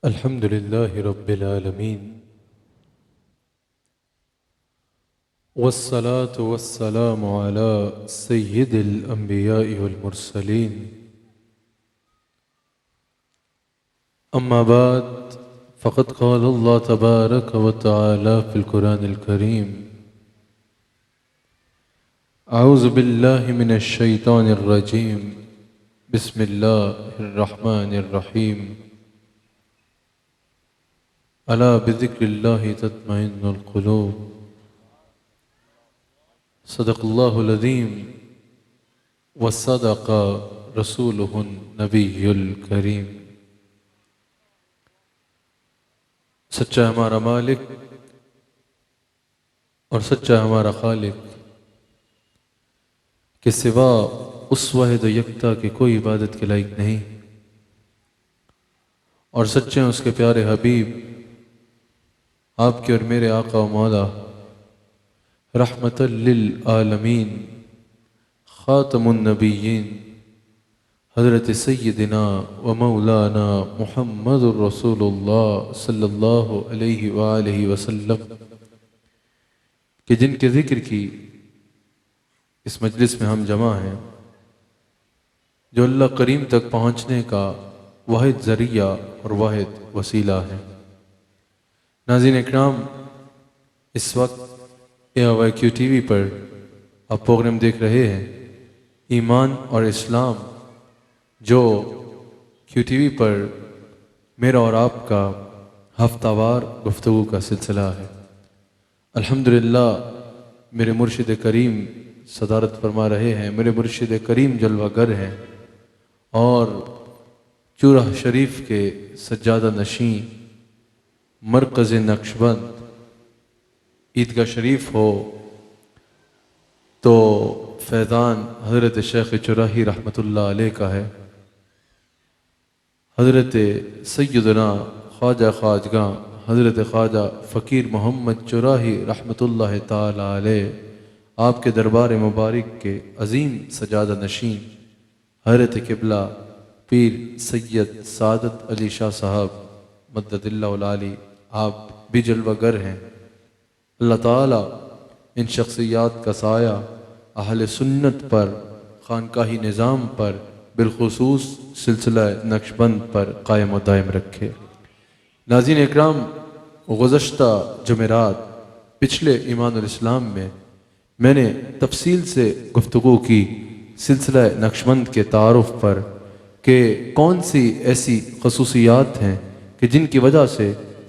अल्हम्दुलिल्लाहि रब्बिल आलमीन वस्सलातु वस्सलामु अला सय्यिदिल अंबियाइ वल मुरसलीन अम्मा बाद फ़क़द क़ाल अल्लाह तबारक व तआला फ़िल कुरानिल करीम अऊज़ु बिल्लाहि मिनश शैतानिर रजीम बिस्मिल्लाहिर रहमानिर रहीम अला बिज़िक्रिल्लाहि तत्मइन्नुल क़ुलूब सदक़ल्लाहुल अज़ीम व सदक़ रसूलुहुन नबियुल करीम। सच्चा हमारा मालिक और सच्चा हमारा खालिक के सिवा उस वाहिद यकता की कोई इबादत के लायक नहीं, और सच्चे उसके प्यारे हबीब आपके और मेरे आका व मौला रहमतल लिल आलमीन खातमुन नबिय्यीन हज़रत सय्यदिना व मौलाना मुहम्मदुर रसूलुल्लाह सल्लल्लाहु अलैहि व आलिहि वसल्लम कि जिनके ज़िक्र की इस मजलिस में हम जमा हैं, जो अल्लाह करीम तक पहुँचने का वाहिद ज़रिया और वाहिद वसीला है। नाज़रीन इकराम, इस वक्त AIQ TV पर आप प्रोग्राम देख रहे हैं ईमान और इस्लाम, जो QTV पर मेरा और आपका हफ्तावार गुफ्तगू का सिलसिला है। अल्हम्दुलिल्लाह, मेरे मुर्शिद करीम सदारत फरमा रहे हैं, मेरे मुर्शिद करीम जलवागर हैं और चूरह शरीफ के सज्जादा नशीं मरकज़ नक्शबंद ईदगाह शरीफ हो तो फैज़ान हज़रत शेख चुराही रहमतुल्लाह अलैह का है। हज़रत सय्यदना ख्वाजा ख्वाजगा हज़रत ख्वाजा फ़कीर मोहम्मद चुराही रहमतुल्लाह ताला अलैह आपके दरबार मुबारक के अज़ीम सजादा नशीन हज़रत क़िबला पीर सैयद सादत अली शाह साहब मद्ददिल्लाहुल आली आप भी जलवागर हैं। अल्लाह ताला इन शख्सियात का साया अहले सुन्नत पर, खानकाही निज़ाम पर, बिलखुसूस सिलसिला नक्शबंद पर कायम व दायम रखे। नाज़रीन इकराम, गुज़श्ता जुमेरात पिछले ईमान और इस्लाम में मैंने तफसील से गुफ्तगू की सिलसिला नक्शबंद के तारुफ पर कि कौन सी ऐसी खसूसियात हैं कि जिनकी वजह से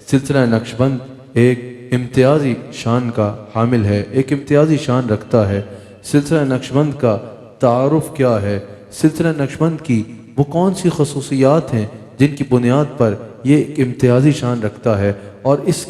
सिलसिला नक्शबंद एक इम्तियाज़ी शान का हामिल है, एक इम्तियाज़ी शान रखता है। सिलसिला नक्शबंद का तारुफ क्या है, सिलसिला नक्शबंद की वो कौन सी खसूसियात हैं जिनकी बुनियाद पर ये एक इम्तियाज़ी शान रखता है, और इस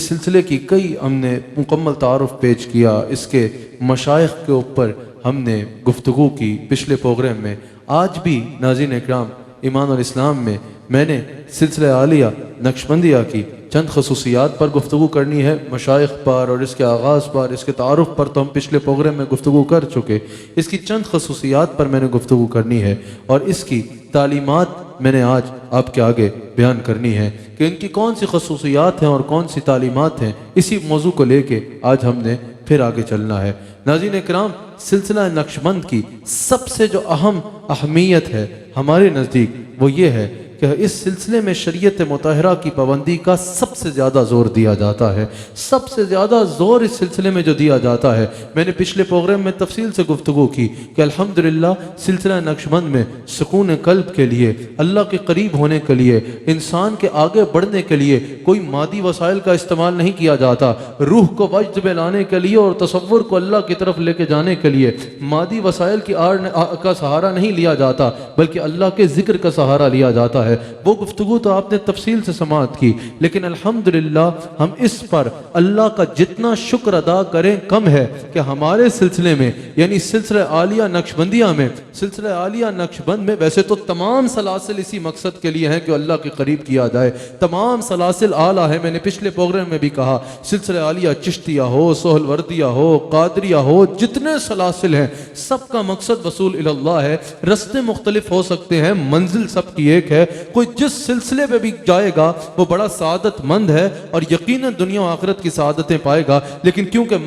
सिलसिले की कई हमने मुकम्मल तारुफ पेश किया। इसके मशाइख के ऊपर हमने गुफ्तगू की पिछले प्रोग्राम में। आज भी नाज़रीन इकराम, ईमान और इस्लाम में मैंने सिलसिला आलिया नक्शबंदिया की चंद खसूसियात पर गुफ्तगू करनी है। मशाइख पर और इसके आगाज़ पर, इसके तारुफ पर तो हम पिछले प्रोग्राम में गुफ्तगू कर चुके। इसकी चंद खसूसियात पर मैंने गुफ्तगू करनी है और इसकी तालीमात मैंने आज आपके आगे बयान करनी है कि इनकी कौन सी खसूसियात हैं और कौन सी तालीमात हैं। इसी मौजू को लेके आज हमने फिर आगे चलना है। नाज़रीन इकराम, सिलसिला नक्शबंद की सबसे जो अहम अहमियत है हमारे नज़दीक वो ये है कि इस सिलसिले में शरीयत मुताहरा की पाबंदी का सबसे ज़्यादा ज़ोर दिया जाता है। सबसे ज़्यादा ज़ोर इस सिलसिले में जो दिया जाता है, मैंने पिछले प्रोग्राम में तफसील से गुफ्तगू की कि अल्हम्दुलिल्लाह सिलसिला नक्शबंद में सुकून कल्ब के लिए, अल्लाह के करीब होने के लिए, इंसान के आगे बढ़ने के लिए कोई मादी वसाइल का इस्तेमाल नहीं किया जाता। रूह को वजद में लाने के लिए और तसव्वुर को अल्लाह की तरफ लेके जाने के लिए मादी वसाइल की आड़ का सहारा नहीं लिया जाता, बल्कि अल्लाह के जिक्र का सहारा लिया जाता है। वो गुफ्तगू तो आपने तफसील से समाअत की, लेकिन अल्हम्दुलिल्लाह हम इस पर अल्लाह का जितना शुक्र अदा करें कम है कि हमारे सिलसिले में, यानी सिलसिला आलिया नक्शबंदिया में, सिलसिला आलिया नक्शबंद में वैसे तो तमाम सलासिल इसी मकसद के लिए हैं कि अल्लाह के करीब किया जाए। तमाम सलासिल आला है। मैंने पिछले प्रोग्राम में भी कहा, सिलसिला आलिया चिश्तिया हो, सोहलवर्दिया हो, कादरिया हो, जितने सलासिल हैं सबका मकसद वसूल इल्लाह है। रस्ते मुख्तलिफ हो सकते हैं, मंजिल सबकी एक है, कोई जिस सिलसिले पे भी जाएगा वो बड़ा सआदतमंद है और यकीनन दुनिया और आखिरत की सआदतें पाएगा। लेकिन क्योंकि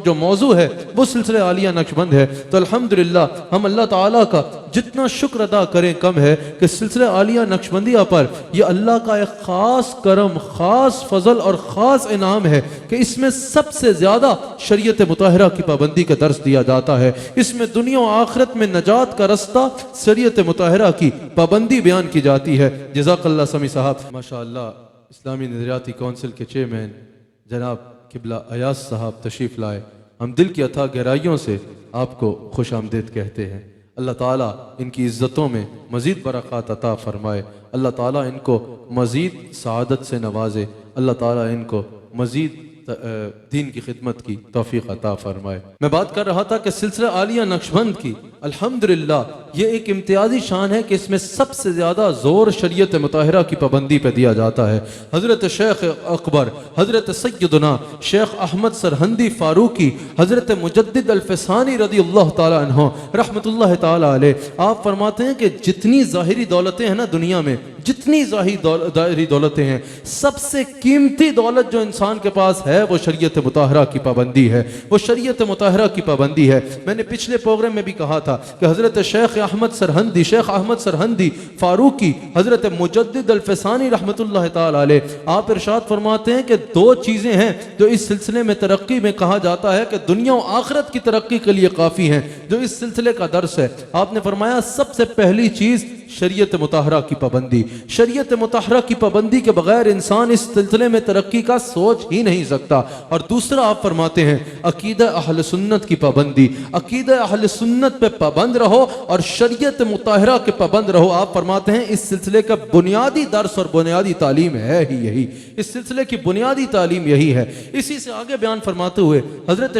जो मौजू है वो सिलसिले आलिया नक्शबंद है, तो अल्हम्दुलिल्लाह हम अल्लाह ताला का जितना शुक्र अदा करें कम है कि सिलसिले आलिया नक्शबंदिया पर यह अल्लाह का एक खास करम, खास फजल और खास इनाम है कि इसमें सबसे ज्यादा शरीयत मुताहरा की पाबंदी का दर्स दिया जाता है। इसमें दुनिया और आखिरत में नजात का रास्ता शरीयत मुताहरा की पाबंदी बयान की जाती है। जज़ाकल्लाह समी साहब। माशाअल्लाह इस्लामी नज़रियाती कौंसिल के चेयरमैन जनाब किबला अयाज साहब तशरीफ लाए। हम दिल की अथाह गहराइयों से आपको खुश आमदीद कहते हैं। अल्लाह ताला इनकी इज़्ज़तों में मज़ीद बरक़ात अता फ़रमाए, अल्लाह ताला इनको मज़ीद सआदत से नवाजे, अल्लाह ताला इनको मज़ीद दीन की खिदमत की तौफीक अता फरमाए। मैं बात कर रहा था कि सिलसिला आलिया नक्शबंद की अल्हम्दुलिल्लाह ये एक इम्तियाजी शान है कि इसमें सबसे ज़्यादा ज़ोर शरीयत मुताहरा की पाबंदी पर दिया जाता है। हज़रत शेख अकबर, हज़रत सैयदना शेख अहमद सरहंदी फ़ारूकी, हज़रत मुजद्दिद अल-फ़सानी रज़ियल्लाहु ताला अन्हु रहमतुल्लाहि ताला अलैह, आप फरमाते हैं कि जितनी ज़ाहिरी दौलतें हैं ना दुनिया में, जितनी ज़ाहिरी दौलतें हैं, सबसे कीमती दौलत जो इंसान के पास है वो शरीयत मुताहरा की पाबंदी है, वो शरीयत मुताहरा की पाबंदी है। मैंने पिछले प्रोग्राम में भी कहा था कि हज़रत शेख अहमद सरहंदी फ़ारूकी, हज़रत मुजद्दिद अल-फ़सानी रहमतुल्लाहि ताला अलैह, आप इरशाद फरमाते हैं कि दो चीज़ें हैं जो इस सिलसिले में तरक्की में कहा जाता है कि दुनिया और आखिरत की तरक्की के लिए काफ़ी हैं, जो इस सिलसिले का दर्स है। आपने फरमाया सबसे पहली चीज़ शरीयत मुताहरा की पाबंदी। शरीयत मुताहरा की पाबंदी के बगैर इंसान इस सिलसिले में तरक्की का सोच ही नहीं सकता। और दूसरा आप फरमाते हैं अकीदा अहले सुन्नत की पाबंदी। अकीदा अहले सुन्नत पे पाबंद रहो और शरीयत मुताहरा के पाबंद रहो। आप फरमाते हैं इस सिलसिले का बुनियादी दर्स और बुनियादी तालीम है ही यही, इस सिलसिले की बुनियादी तालीम यही है। इसी से आगे बयान फरमाते हुए हजरत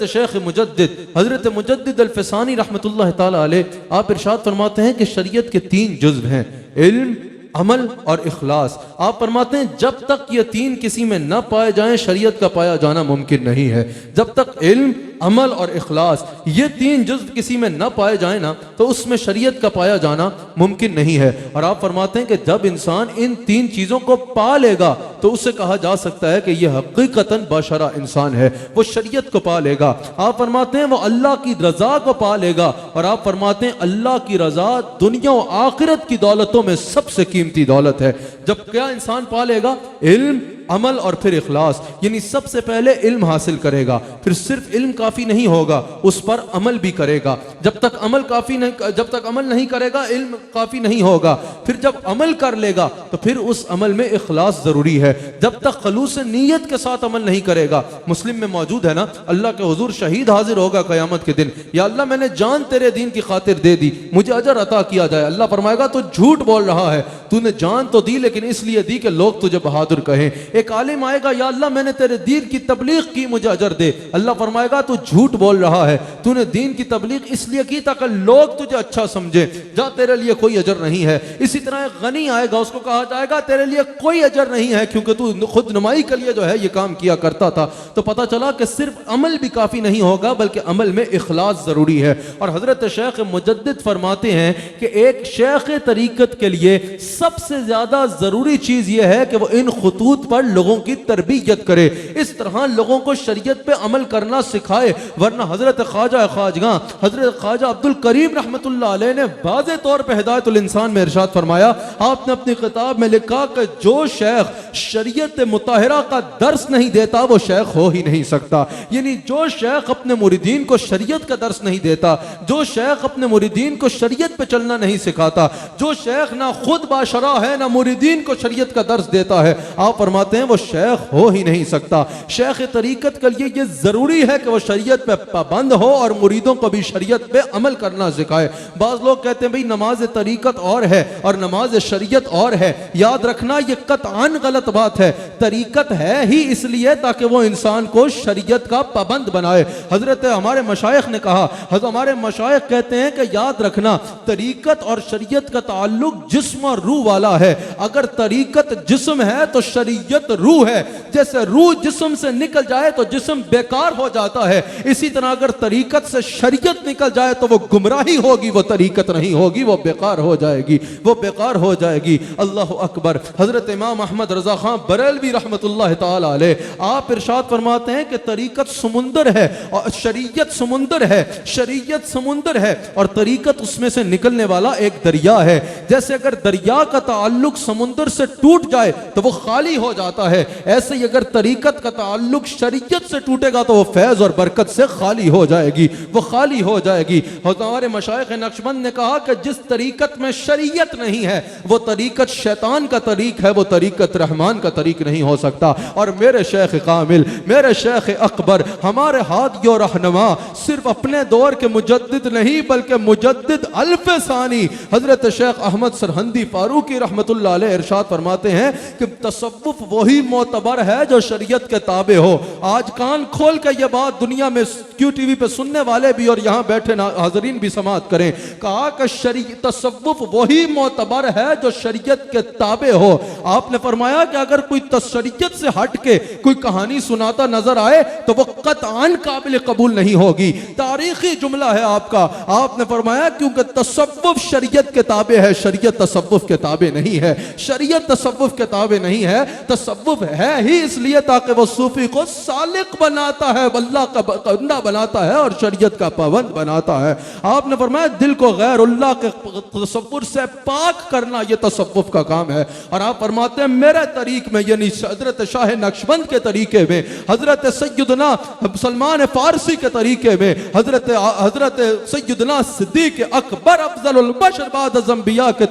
शेख मुजद्दिद अल-फ़सानी रहमतुल्लाहि ताला अलैह आप इरशाद फरमाते हैं कि शरीयत के 3 जुज़्व हैं, इल्म, अमल और इखलास। आप फरमाते हैं जब तक ये 3 किसी में न पाए जाएं शरीयत का पाया जाना मुमकिन नहीं है। जब तक इल्म, अमल और इखलास ये 3 जुज़्व किसी में न पाए जाए ना तो उसमें शरीयत का पाया जाना मुमकिन नहीं है। और आप फरमाते हैं कि जब इंसान इन 3 चीज़ों को पा लेगा तो उसे कहा जा सकता है कि यह हकीकतन बाशरा इंसान है, वो शरीयत को पा लेगा। आप फरमाते हैं वो अल्लाह की रज़ा को पा लेगा। और आप फरमाते हैं अल्लाह की रज़ा दुनिया और आखिरत की दौलतों में सबसे कीमती दौलत है। जब क्या इंसान पा लेगा? इल्म, अमल और फिर इखलास। यानी सबसे पहले इल्म हासिल करेगा, फिर सिर्फ इल्म काफी नहीं होगा, उस पर अमल भी करेगा। जब तक अमल नहीं करेगा इल्म काफी नहीं होगा। फिर जब अमल कर लेगा तो फिर उस अमल में इखलास जरूरी है। जब तक खलूस नीयत के साथ अमल नहीं करेगा, मुस्लिम में मौजूद है ना, अल्लाह के हुजूर शहीद हाजिर होगा क़यामत के दिन, या अल्लाह मैंने जान तेरे दीन की खातिर दे दी, मुझे अजर अता किया जाए। अल्लाह फरमाएगा तो झूठ बोल रहा है, तूने जान तो दी लेकिन इसलिए दी कि लोग तुझे बहादुर कहें। एक आलिम आएगा, या अल्लाह मैंने तेरे दीन की तबलीग की, मुझे अजर दे। अल्लाह फरमाएगा तू झूठ बोल रहा है, तूने दीन की तबलीग इसलिए की ताकि लोग तुझे अच्छा समझे, जा तेरे लिए कोई अजर नहीं है। इसी तरह एक गनी आएगा, उसको कहा जाएगा तेरे लिए कोई अजर नहीं है क्योंकि तू खुद नुमाई के लिए जो है ये काम किया करता था। तो पता चला कि सिर्फ अमल भी काफी नहीं होगा बल्कि अमल में इखलास जरूरी है। और हजरत शेख मुजद्दिद फरमाते हैं कि एक शेख तरीकत के लिए सबसे ज्यादा जरूरी चीज यह है कि वो इन खुतूत पर लोगों की तरबियत करे, इस तरह लोगों को शरीयत पे अमल करना सिखाए। वरना हजरत ख्वाजा अब्दुल करीम रहमतुल्लाह अलैह ने वाज़े तौर पे हिदायतुल इंसान में इरशाद फरमाया, आपने अपनी किताब में लिखा कि जो शेख शरीयत मुताहरा का दर्स नहीं देता वो शेख हो ही नहीं सकता। यानी जो शेख अपने मुरीदीन को शरीयत का दर्स नहीं देता, जो शेख अपने मुरीदीन को शरीयत पे चलना नहीं सिखाता, जो शेख ना खुद बाशरा है ना मुरीदीन को शरीयत का दर्स देता है, आप फरमाते हैं वो शेख हो ही नहीं सकता। शेख तरीकत के लिए ये जरूरी है कि वो शरीयत पे पाबंद हो और मुरीदों को भी शरीयत पे अमल करना सिखाए। बाज लोग कहते हैं भाई नमाज तरीकत और है और नमाज शरीयत और है। याद रखना ये कतआन गलत बात है। तरीकत है ही इसलिए ताकि वो इंसान को शरीयत का पाबंद बनाए। हजरत हमारे मशाइख ने कहा, हमारे मशाइख कहते हैं कि याद रखना तरीकत और शरीयत का ताल्लुक जिस्म और रूह रूह वाला है। अगर तरीकत जिस्म है तो शरीयत रूह है। जैसे रूह जिस्म से निकल जाए तो जिस्म बेकार हो जाता है, इसी तरह अगर तरीकत से शरीयत निकल जाए तो वो गुमराही होगी, वो तरीकत नहीं होगी, वो बेकार हो जाएगी, वो बेकार हो जाएगी। अल्लाह अकबर। हजरत इमाम अहमद रजा खान बरेलवी रहमतुल्लाह ताला अलैह आप इरशाद फरमाते हैं कि तरीकत समुंदर है और शरीयत समुंदर है, शरीयत समुंदर है और तरीकत उसमें से निकलने वाला एक दरिया है। जैसे अगर दरिया का ताल्लुक समुंदर से टूट जाए तो वो खाली हो जाता है, ऐसे ही अगर तरीकत का ताल्लुक शरीयत से टूटेगा तो वो फैज और बरकत से खाली हो जाएगी, वो खाली हो जाएगी। हमारे मशाइख नक्शबंद ने कहा कि जिस तरीकत में शरीयत नहीं है वो तरीकत शैतान का तरीक है, वो तरीकत रहमान का तरीक नहीं हो सकता। और मेरे शेख कामिल, मेरे शेख अकबर, हमारे हादी और रहनुमा सिर्फ अपने दौर के मुजद्दिद नहीं बल्कि मुजद्दिद अल्फ़ सानी हजरत शेख अहमद सरहंदी फारूकी रहमतुल्लाह अलैह इरशाद फरमाते हैं कि तसव्वुफ वही मोतबर है जो शरीयत के ताबे हो। आज कान खोल के ये बात दुनिया में क्यू टीवी पे सुनने वाले भी और यहाँ बैठे हाजरीन भी समाअत करें। कहा कि तसव्वुफ वही मोतबर है जो शरीयत के ताबे हो। आपने फरमाया कि अगर कोई शरीयत से हट के कोई कहानी सुनाता नजर आए तो वो कतआन काबिल कबूल नहीं होगी। तारीखी जुमला है आपका। आपने फरमाया क्योंकि तसव्वुफ शरीयत के ताबे है, शरीयत तसव्वुफ के ताबे नहीं है, शरीयत तसव्वुफ के ताबे नहीं है। तसव्वुफ है ही इसलिए ताकि वो सूफी को सालिक बनाता है, अल्लाह का बंदा बनाता है और शरीयत का पाबंद बनाता है। आपने फरमाया दिल को गैरुल्लाह के तसव्वुर से पाक करना ये तसव्वुफ का काम है। और आप फरमाते हैं मेरे तरीक में यानी हजरत शाह नक्शबंद के तरीके में, हजरत सैयदना सलमान फारसी के तरीके में, हजरत सैयदना सिद्दीक अकबर अफजलुल बशर बाद अज़म्बिया के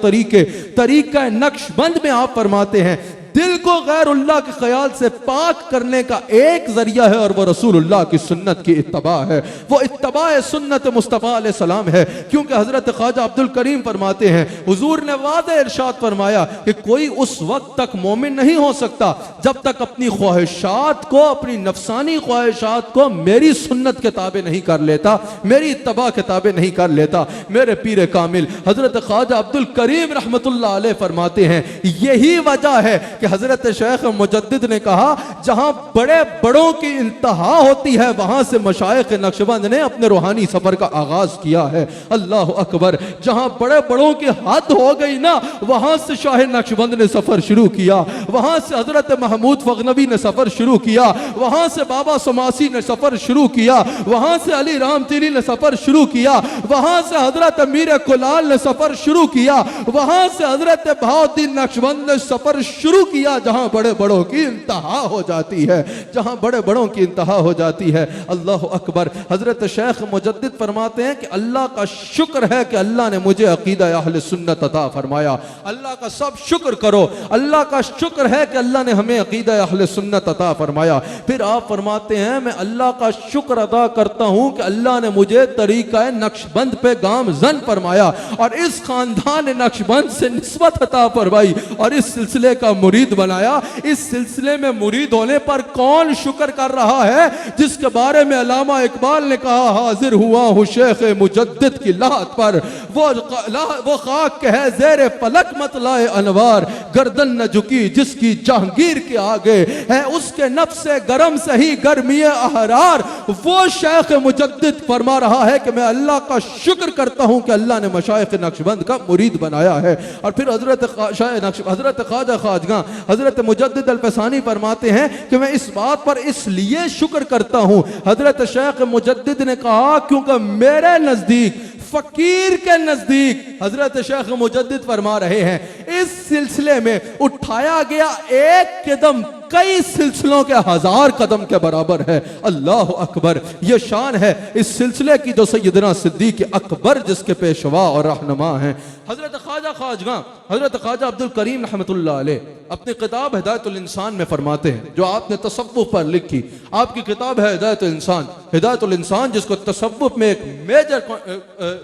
तरीका नक्शबंद में आप फरमाते हैं दिल को गैरुल्लाह के ख्याल से पाक करने का एक जरिया है और वो रसूलुल्लाह की सुन्नत की इत्तबा है, वो इत्तबा सुन्नत मुस्तफ़ा अलैहि सलाम है। क्योंकि हजरत ख्वाजा अब्दुल करीम फरमाते हैं हुजूर ने वाज़े इरशाद फरमाया कि कोई उस वक्त तक मोमिन नहीं हो सकता जब तक अपनी ख्वाहिशात को, अपनी नफसानी ख्वाहिशात को मेरी सुन्नत के ताबे नहीं कर लेता, मेरी इत्तबा के ताबे नहीं कर लेता। मेरे पीर कामिल हजरत ख्वाजा अब्दुल करीम रहमतुल्लाह अलैह फरमाते हैं यही वजह है कि हजरत शेख मुजद्दिद ने कहा जहां बड़े बड़ों की इंतहा होती है वहां से मशाइख नक्शबंद ने अपने रूहानी सफर का आगाज किया है। अल्लाह अकबर। जहां बड़े बड़ों की हद हो गई ना वहां से शाह नक्शबंद ने सफर शुरू किया, वहां से हजरत महमूद फगनवी ने सफर शुरू किया, वहां से बाबा समासी ने सफर शुरू किया, वहां से अली राम तीरी ने सफर शुरू किया, वहां से हजरत मीर कुलाल ने सफर शुरू किया, वहां से हजरत बहाउद्दीन नक्शबंद ने सफर शुरू किया। जहां बड़े बड़ों की इंतहा हो जाती है, जहां बड़े बड़ों की इंतहा हो जाती है। अल्लाह अकबर। हजरत शेख मुजद्दिद फरमाते हैं कि अल्लाह का शुक्र है कि अल्लाह ने मुझे अकीदा अहले सुन्नत अता फरमाया। अल्लाह का सब शुक्र करो, अल्लाह का शुक्र है कि अल्लाह ने हमें अकीदा अहले सुन्नत अता फरमाया। फिर आप फरमाते हैं मैं अल्लाह का शुक्र अदा करता हूं कि अल्लाह ने मुझे तरीका नक्शबंद पे गामजन फरमाया और इस खानदान नक्शबंद से निस्बत अता फरमाई और इस सिलसिले का मुरीद बनाया। इस सिलसिले में मुरीद होने पर कौन शुक्र कर रहा है जिसके बारे में अल्लामा इकबाल ने कहा हाजिर हुआ हूं शेख मुजद्दिद की लाहत पर, वो खाक के है ज़ेरे फलक मत लाए अनवार, गर्दन न झुकी जिसकी जहांगीर के आगे है उसके नफ्स से गरम सही गर्मी अहरार। वो शेख मुजद्दिद फरमा रहा है कि मैं अल्लाह का शुक्र करता हूं कि अल्लाह ने मशाइख नक्शबंद का मुरीद बनाया है। और फिर हजरत ख्वाजा खाजगा हजरत मुजद्दिद अल-फसानी फरमाते हैं कि मैं इस बात पर इसलिए शुक्र करता हूं, हजरत शेख मुजद्दिद ने कहा क्योंकि मेरे नजदीक फकीर के नजदीक हजरत शेख मुजद्दिद फरमा रहे हैं इस सिलसिले में उठाया गया एक कदम कई सिलसिलों के 1000 कदम के बराबर है। अल्लाह अकबर। यह शान है इस सिलसिले की जो सैयदना सिद्दीक अकबर जिसके पेशवा और रहनुमा हैं। हजरत ख्वाजा खाजगा हजरत ख्वाजा अब्दुल करीम रहमतुल्लाह अलैह अपनी किताब हिदायतुल इंसान में फरमाते हैं, जो आपने तसव्वुफ पर लिखी, आपकी किताब है हिदायतुल इंसान, हिदायतुल इंसान जिसको तसव्वुफ में एक मेजर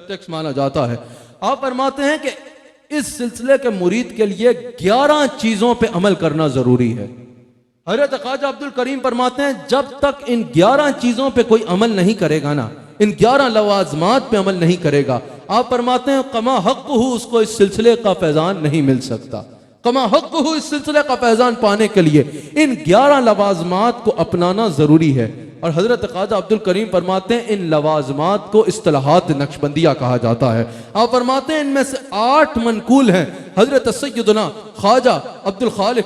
टेक्स्ट माना जाता है। आप फरमाते हैं कि इस सिलसिले के मुरीद के लिए 11 चीजों पे अमल करना जरूरी है। हजरत ख्वाजा अब्दुल करीम फरमाते हैं जब तक इन 11 चीजों पे कोई अमल नहीं करेगा ना, इन 11 लवाजमात पे अमल नहीं करेगा, आप फरमाते हैं कमा हक हूँ उसको इस सिलसिले का फैजान नहीं मिल सकता। कमा हक हूँ इस सिलसिले का फैजान पाने के लिए इन 11 लवाजमात को अपनाना जरूरी है। और हजरत ख्वाजा अब्दुल करीम फरमाते हैं इन लवाजमात को इस्तिलाहात नक्शबंदिया कहा जाता है। आप फरमाते हैं इनमें से 8 मनकूल हैं हजरत सैयदना ख्वाजा अब्दुल खालिक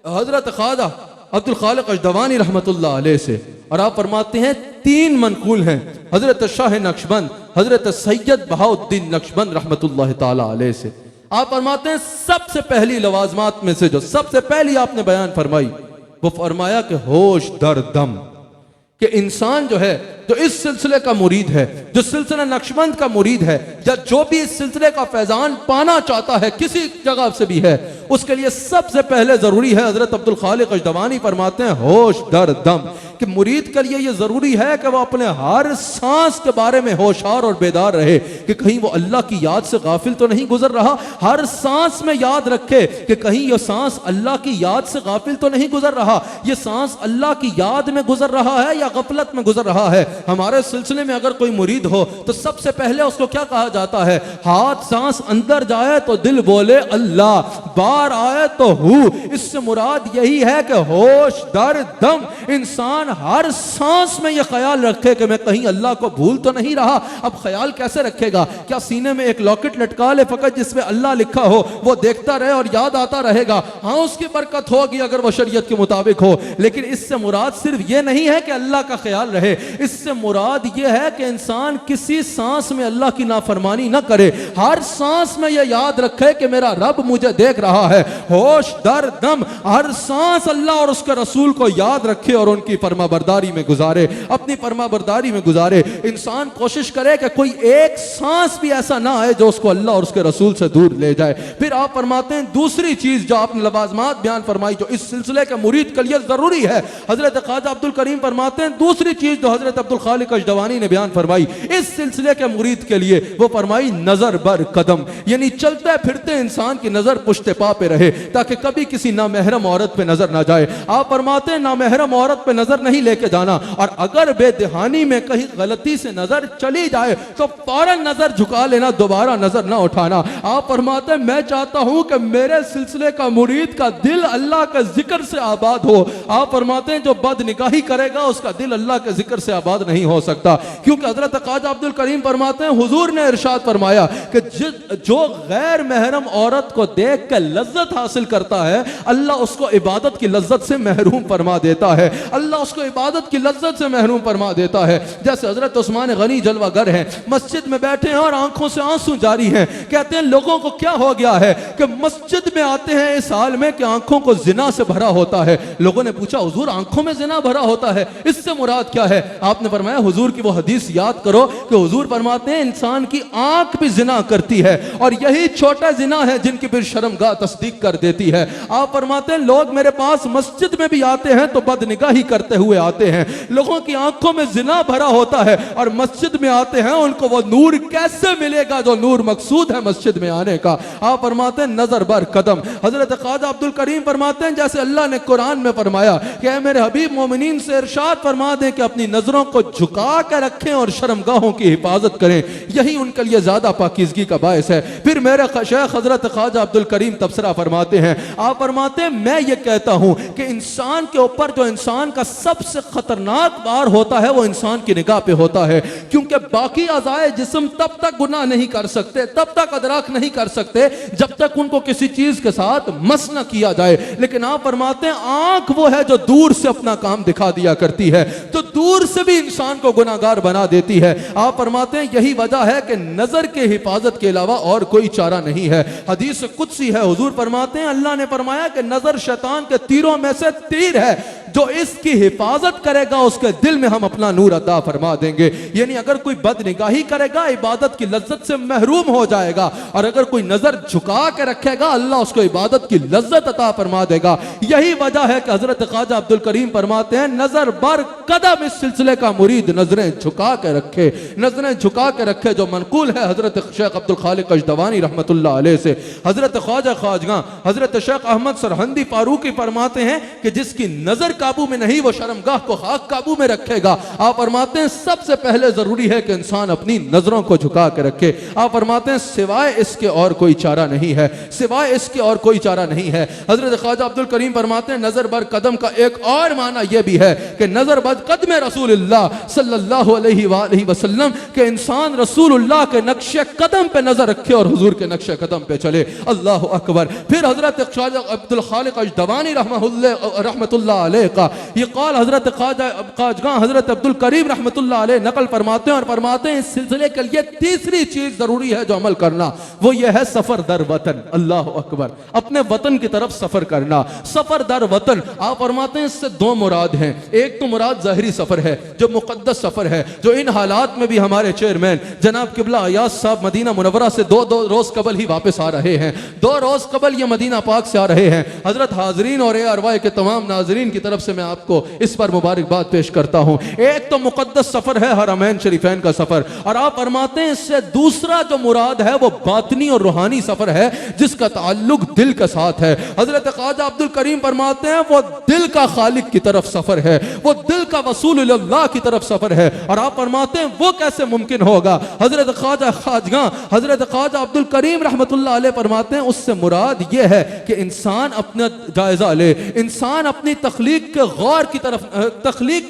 हजरत ख्वाजा अब्दुल खालिक अजदवानी रहमतुल्लाह अलैह से, और आप फरमाते हैं 3 मनकूल हैं हजरत शाह नक्शबंद हजरत सैयद बहाउद्दीन नक्शबंद रहमतुल्लाह ताला अलैह से। आप फरमाते हैं सबसे पहली लवाजमात में से जो सबसे पहली आपने बयान फरमाई वो फरमाया कि होश दर दम, कि इंसान जो है जो इस सिलसिले का मुरीद है, जो सिलसिला नक्शबंद का मुरीद है, या जो भी इस सिलसिले का फैजान पाना चाहता है किसी जगह से भी है, उसके लिए सबसे पहले जरूरी है, हजरत अब्दुल खालिक अजदवानी फरमाते हैं होश दर दम, कि मुरीद के लिए यह जरूरी है कि वह अपने हर सांस के बारे में होशियार और बेदार रहे कि कहीं वो अल्लाह की याद से गाफिल तो नहीं गुजर रहा। हर सांस में याद रखे कि कहीं यह सांस अल्लाह की याद से गाफिल तो नहीं गुजर रहा, यह सांस अल्लाह की याद में गुजर रहा है या गफलत में गुजर रहा है। हमारे सिलसिले में अगर कोई मुरीद हो तो सबसे पहले उसको क्या कहा जाता है, हाथ सांस अंदर जाए तो दिल बोले अल्लाह, बाहर आए तो हु। इससे मुराद यही है कि होश दर दम इंसान हर सांस में यह ख्याल रखे कि मैं कहीं अल्लाह को भूल तो नहीं रहा। अब ख्याल कैसे रखेगा? क्या सीने में एक लॉकेट लटका ले फकत जिसमें अल्लाह लिखा हो, वो देखता रहे और याद आता रहेगा? हाँ, उसकी बरकत होगी अगर वो शरीयत के मुताबिक हो, लेकिन इससे मुराद सिर्फ ये नहीं है कि अल्लाह का ख्याल रहे, इससे मुराद ये है कि इंसान किसी सांस में अल्लाह की नाफरमानी ना करे, हर सांस में यह याद रखे कि मेरा रब मुझे देख रहा है। होश दर दम हर सांस अल्लाह और उसके रसूल को याद रखे और उनकी फरमाबरदारी में गुजारे, अपनी फरमाबरदारी में गुजारे। इंसान कोशिश करे कि कोई एक सांस भी ऐसा ना आए जो उसको अल्लाह और उसके रसूल से दूर ले जाए। फिर आप फरमाते हैं दूसरी चीज जो आपने लवाजमात बयान फरमाई जो इस सिलसिले के मुरीद के लिए जरूरी है, हजरत ख्वाजा अब्दुल करीम फरमाते हैं दूसरी चीज जो हजरत अब्दुल खालिक अजदवानी ने बयान फरमाई इस सिलसिले के मुरीद के लिए, वो फरमाई नजर बर कदम, यानी चलते फिरते इंसान की नजर पुश्ते पा पे रहे ताकि कभी किसी नामहरम औरत पे नजर ना जाए। आप फरमाते हैं नामहरम औरत पे नजर नहीं लेके जाना, और अगर बेदहानी में कहीं गलती से नजर चली जाए तो फौरन नजर झुका लेना, दोबारा नजर ना उठाना। आप फरमाते हैं मैं चाहता हूं कि मेरे सिलसिले का मुरीद का दिल अल्लाह के जिक्र से आबाद हो। आप फरमाते हैं जो बदनिगाही करेगा उसका दिल अल्लाह के जिक्र से आबाद नहीं हो सकता, क्योंकि हजरत ख्वाजा अब्दुल करीम फरमाते हैं हुजूर ने इरशाद फरमाया कि जो गैर महरम औरत को देख कर लज्जत हासिल करता है अल्लाह उसको इबादत की लज्जत से महरूम फरमा देता है, अल्लाह उसको इबादत की लज्जत से महरूम फरमा देता है। जैसे हजरत उस्मान गनी जलवागर हैं, मस्जिद में बैठे हैं और आंखों से आंसू जारी हैं, कहते हैं लोगों को क्या हो गया है कि मस्जिद में आते हैं इस हाल में कि आंखों को जिना से भरा होता है। लोगों ने पूछा हुजूर आंखों में जिना भरा होता है, इससे मुराद क्या है? आपने फरमाया हुजूर की वो हदीस याद करो कि हुजूर फरमाते हैं इंसान की आंख भी जिना करती है और यही छोटा जिना है जिनकी फिर शर्मगाह तस्दीक कर देती है। आप फरमाते हैं लोग मेरे पास मस्जिद में भी आते हैं तो बदनिगाही करते हुए आते हैं, लोगों की आंखों में जिना भरा होता है और मस्जिद में आते हैं उनको वो नूर कैसे मिलेगा जो नूर मकसूद है मस्जिद में आने का। आप फरमाते हैं नजर बर कदम। हजरत ख्वाजा अब्दुल करीम फरमाते हैं जैसे अल्लाह ने कुरान में फरमाया कि ऐ मेरे हबीब मोमिनीन से इरशाद फरमा दें कि अपनी नजरों को झुका कर रखें और शर्मगाहों की हिफाजत करें, यही उनके लिए ज्यादा पाकीज़गी का बायस है। फिर मेरे शेख हजरत ख्वाजा अब्दुल करीम तबसरा फरमाते हैं, आप फरमाते हैं मैं ये कहता हूं कि इंसान के ऊपर जो इंसान का सबसे खतरनाक वार होता है वो इंसान की निगाह पे होता है, क्योंकि बाकी अज़ाए जिस्म तब तक गुनाह नहीं कर सकते, तब तक अदराक नहीं कर सकते जब तक उनको किसी चीज के साथ मस न किया जाए। लेकिन आप फरमाते हैं आंख वो है जो दूर से अपना काम दिखा दिया करती है, तो दूर से भी इंसान को गुनाहगार बना देती है। आप फरमाते हैं यही वजह है कि नजर के हिफाजत के अलावा और कोई चारा नहीं है। हदीस कुदसी है, हुजूर फरमाते हैं अल्लाह ने फरमाया कि नजर शैतान के तीरों में से तीर है, जो इसकी हिफाजत करेगा उसके दिल में हम अपना नूर अता फरमा देंगे। यानी अगर कोई बदनिगाही करेगा इबादत की लज्जत से महरूम हो जाएगा, और अगर कोई नजर झुका के रखेगा अल्लाह उसको इबादत की लज्जत अता फरमा देगा। यही वजह है कि हजरत ख्वाजा अब्दुल करीम फरमाते हैं नजर बर कदम इस सिलसिले का मुरीद नजरें झुका के रखे, नजरें झुका के रखे, जो मनकूल है हजरत शेख अब्दुल खालिक अजदवानी रहमतुल्लाह अलैह से। हजरत ख्वाजा ख्वाजगा हजरत शेख अहमद सरहंदी फारूकी फरमाते हैं कि जिसकी नजर काबू में नहीं, वो शर्मगाह को खाक काबू में रखेगा। आप फरमाते हैं सबसे पहले जरूरी है कि इंसान अपनी नजरों को झुका के रखे। आप फरमाते हैं सिवाय इसके और कोई चारा नहीं है, सिवाय इसके और कोई चारा नहीं है। हजरत ख्वाजा अब्दुल करीम फरमाते हैं नजर बर कदम का एक और माना यह भी है कि नजर बद कदम रसूलुल्लाह सल्लल्लाहु अलैहि वसल्लम के इंसान रसूलुल्लाह के नक्शे कदम पे नजर रखे और हुजूर के नक्शे कदम पे चले। अल्लाह अकबर। फिर हजरत ख्वाजा अब्दुल खालिक अजदवानी रहमतुल्लाह अलैह का ये कौल हजरत ख्वाजा हजरत अब्दुल करीम रहमतुल्लाह अलैह नकल फरमाते हैं और फरमाते हैं इस सिलसिले के लिए तीसरी चीज जरूरी है जो अमल करना, वो ये है सफर दर वतन। अल्लाह अकबर। अपने वतन की तरफ सफर करना, सफर दर वतन। आप फरमाते हैं इससे दो मुराद हैं। एक तो मुराद ज़ाहिरी सफर है जो मुकद्दस सफर है, जो इन हालात में भी हमारे चेयरमैन जनाब किबला अयाज साहब मदीना मुनव्वरा से दो रोज कबल ही वापस आ रहे हैं, 2 रोज कबल ये मदीना पाक से आ रहे हैं। हजरत हाजरीन और ARY के तमाम नाजरीन की तरफ से मैं आपको इस पर मुबारकबाद पेश करता हूं। एक तो मुकद्दस सफर है हरमैन शरीफैन का सफर, और आप फरमाते हैं इससे दूसरा जो मुराद है वो बातनी और रूहानी सफर है जिसका ताल्लुक दिल के साथ है। हजरत ख्वाजा अब्दुल करीम फरमाते हैं वो दिल का खालिक की तरफ सफर है, वो दिल का वसूल अल्लाह की तरफ सफर है। और आप फरमाते हैं वो कैसे मुमकिन होगा? हजरत ख्वाजा अब्दुल करीम रहमतुल्लाह अलैह फरमाते हैं उससे मुराद ये है कि इंसान अपना जायजा ले, इंसान अपनी तख्लीक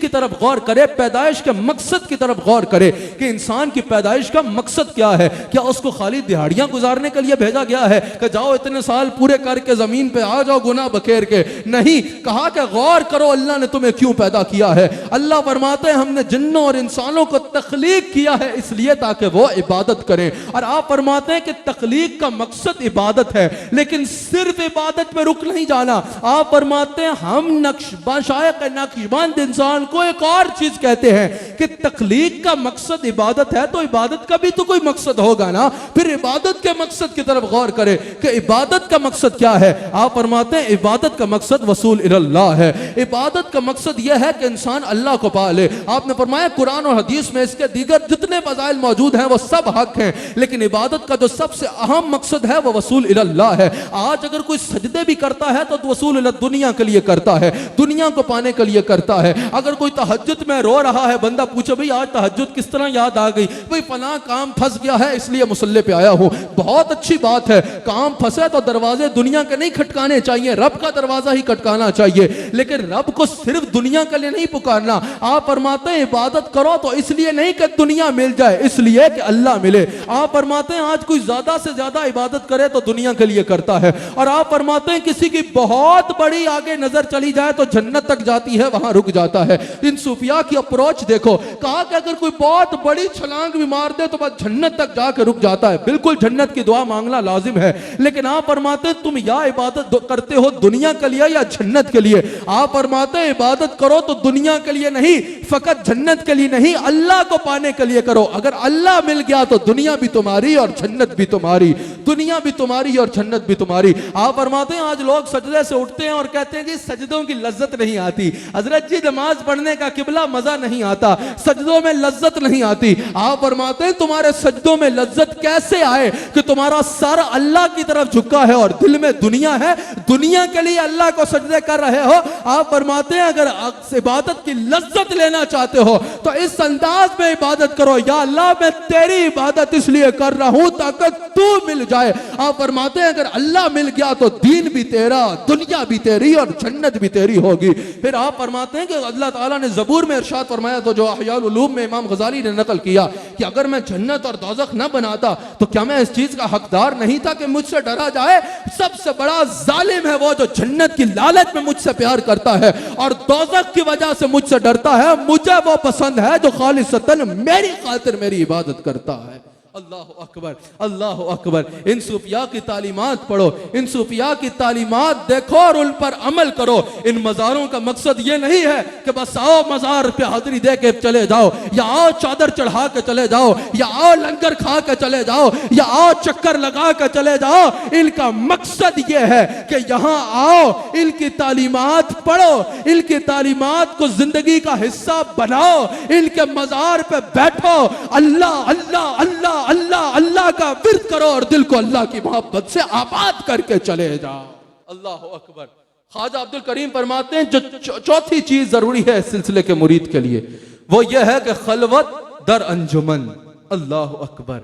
की तरफ गौर करे, पैदाइश के मकसद की तरफ गौर करे कि इंसान की पैदाइश का मकसद क्या है। क्या उसको खाली दिहाड़ियां गुजारने के लिए भेजा गया है कि जाओ इतने साल पूरे करके जमीन पे आ जाओ गुनाह बखेर के? नहीं, कहा कि गौर करो अल्लाह ने तुम्हें क्यों पैदा किया है। अल्लाह फरमाते हैं हमने जिन्नों और इंसानों को तख्लीक किया है इसलिए ताकि वो इबादत करें। और आप फरमाते हैं कि तख्लीक का मकसद इबादत है, लेकिन सिर्फ इबादत पे रुक नहीं जाना। आप फरमाते हैं हम नक्शबंद इंसान को एक और चीज कहते हैं कि तख्लीक का मकसद इबादत है, तो इबादत का भी तो कोई मकसद होगा ना। फिर इबादत के मकसद की तरफ गौर करें कि इबादत का मकसद क्या है। आप फरमाते हैं इबादत का मकसद वसूल इल्लाह है। इबादत का मकसद यह है कि इंसान अल्लाह को पा ले। आपने फरमाया कुरान और हदीस में इसके दीगर जितने फज़ाइल मौजूद हैं वो सब हक हैं, लेकिन इबादत का जो सबसे अहम मकसद है वो वसूल इल्लाह है। आज अगर कोई सजदे भी करता है तो वसूल दुनिया के लिए करता है, दुनिया को पाने के लिए करता है। अगर कोई तहज्जुद में रो रहा है, बंदा पूछे भाई आज तहज्जुद किस तरह याद आ गई, भाई फलां काम फंस गया है इसलिए मुसल्ले पे आया हूं। बहुत अच्छी बात है, काम फंसे तो दरवाजे दुनिया के नहीं खटकाने चाहिए, रब का दरवाजा ही खटकाना चाहिए, लेकिन रब को सिर्फ दुनिया के लिए नहीं पुकारना। आप फरमाते हैं इबादत करो तो इसलिए नहीं कि दुनिया मिल जाए, इसलिए कि अल्लाह मिले। आप फरमाते हैं आज कोई ज्यादा से ज्यादा इबादत करे तो दुनिया के लिए करता है, और आप फरमाते हैं किसी की बहुत बड़ी आगे नजर चली जाए तो जन्नत तक जाती है, वहां रुक जाता है। इन सूफिया की अप्रोच देखो, कहा कि अगर कोई बहुत बड़ी छलांग भी मार दे तो बस जन्नत तक जाकर रुक जाता है। बिल्कुल जन्नत की दुआ मांगना लाजिम है, लेकिन आप फरमाते हैं तुम या इबादत करते हो दुनिया के लिए या जन्नत के लिए। आप फरमाते हैं इबादत करो तो दुनिया के लिए नहीं, फकत जन्नत के लिए नहीं, अल्लाह को पाने के लिए करो। अगर अल्लाह मिल गया तो दुनिया भी तुम्हारी और जन्नत भी तुम्हारी, दुनिया भी तुम्हारी और जन्नत भी तुम्हारी। आप फरमाते हैं आज लोग सजदे से उठते हैं और कहते हैं जी सजदों की लज्जत नहीं आती, हजरत जी नमाज पढ़ने का किबला मजा नहीं आता, सजदों में लज्जत नहीं आती। आप फरमाते हैं तुम्हारे सजदों में लज्जत कैसे आए कि तुम्हारा सर अल्लाह की तरफ झुका है और दिल में दुनिया है, दुनिया के लिए अल्लाह को सजदे कर रहे हो। आप फरमाते हैं अगर इबादत की लज्जत लेना चाहते हो तो इस अंदाज में इबादत करो, या अल्लाह मैं तेरी इबादत इसलिए कर रहा हूं ताकि तू मिल जाए। आप फरमाते हैं अगर अल्लाह मिल गया तो दीन भी तेरा, दुनिया भी तेरी और जन्नत भी तेरी होगी। फिर आप फरमाते हैं कि अल्लाह ताला ने ज़बूर में इरशाद फरमाया तो जो अहयाल उलूम में इमाम गजाली ने नकल किया कि अगर मैं जन्नत और दोज़ख न बनाता तो क्या मैं इस चीज का हकदार नहीं था कि मुझसे डरा जाए। सबसे बड़ा जालिम है वो जो जन्नत की लालच में मुझसे प्यार करता है और दोज़ख की वजह से मुझसे डरता है। मुझे वो पसंद है जो खालिसतन मेरी खातिर मेरी इबादत करता है। अल्लाह अकबर, अल्लाह अकबर। इन सूफिया की तालीमात पढ़ो, इन सूफिया की तालीमात देखो और उन पर अमल करो। इन मज़ारों का मकसद ये नहीं है कि बस आओ मज़ार पे हाजिरी दे के चले जाओ, या आओ चादर चढ़ा के चले जाओ, या आओ लंगर खा के चले जाओ, या आओ चक्कर लगा के चले जाओ। इनका मकसद ये है कि यहाँ आओ, इनकी तालीमात पढ़ो, इनकी तालीमात को जिंदगी का हिस्सा बनाओ, इनके मज़ार पे बैठो, अल्लाह अल्लाह अल्लाह अल्लाह अल्लाह का विर्द करो और दिल को अल्लाह की मोहब्बत से आबाद करके चले जाओ। अल्लाह अकबर। ख्वाजा अब्दुल करीम फरमाते हैं जो चौथी चीज जरूरी है इस सिलसिले के मुरीद के लिए वो यह है कि खलवत दर अंजुमन। अल्लाह अकबर,